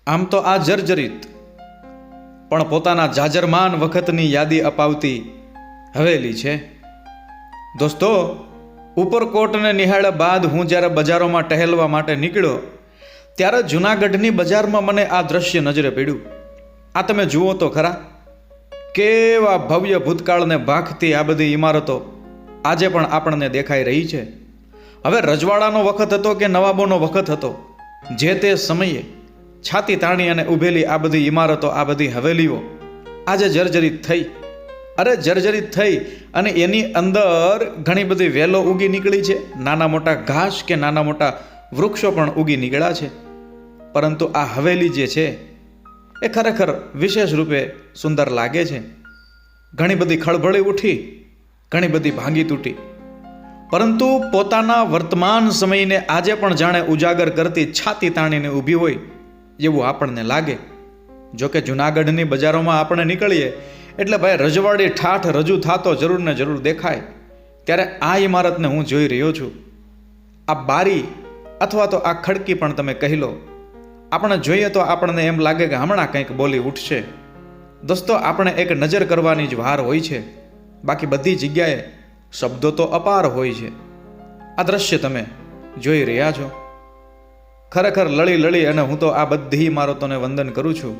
આમ તો આ જર્જરિત પણ પોતાના જાજરમાન વખતની યાદી અપાવતી હવેલી છે. દોસ્તો, ઉપરકોટને નિહાળ્યા બાદ હું જ્યારે બજારોમાં ટહેલવા માટે નીકળ્યો ત્યારે જૂનાગઢની બજારમાં મને આ દ્રશ્ય નજરે પડ્યું. આ તમે જુઓ તો ખરા, કેવા ભવ્ય ભૂતકાળને ભાંખતી આ બધી ઇમારતો આજે પણ આપણને દેખાઈ રહી છે. હવે રજવાડાનો વખત હતો કે નવાબોનો વખત હતો, જે તે સમયે છાતી તાણી અને ઊભેલી આ બધી ઇમારતો, આ બધી હવેલીઓ આજે જર્જરિત થઈ. અરે જર્જરિત થઈ અને એની અંદર ઘણી બધી વેલો ઉગી નીકળી છે, નાના મોટા ઘાસ કે નાના મોટા વૃક્ષો પણ ઉગી નીકળ્યા છે. પરંતુ આ હવેલી જે છે એ ખરેખર વિશેષ રૂપે સુંદર લાગે છે. ઘણી બધી ખળભળી ઉઠી, ઘણી બધી ભાંગી તૂટી, પરંતુ પોતાના વર્તમાન સમયને આજે પણ જાણે ઉજાગર કરતી છાતી તાણીને ઊભી હોય એવું આપણને લાગે. જોકે જૂનાગઢની બજારોમાં આપણે નીકળીએ એટલે ભાઈ રજવાડી ઠાઠ રજૂ થતો જરૂર ને જરૂર દેખાય. ત્યારે આ ઇમારતને હું જોઈ રહ્યો છું. આ બારી અથવા તો આ ખડકી પણ તમે કહી લો, આપણે જોઈએ તો આપણને એમ લાગે કે હમણાં કંઈક બોલી ઉઠશે. દોસ્તો, આપણે એક નજર કરવાની જ વાર હોય છે, બાકી બધી જગ્યાએ શબ્દો તો અપાર હોય છે. આ દ્રશ્ય તમે જોઈ રહ્યા છો. ખરેખર લળી લળી અને હું તો આ બધી ઇમારતોને વંદન કરું છું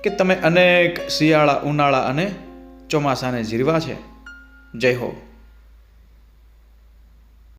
કે તમે અનેક શિયાળા, ઉનાળા અને ચોમાસાને જીરવા છે. જય હો.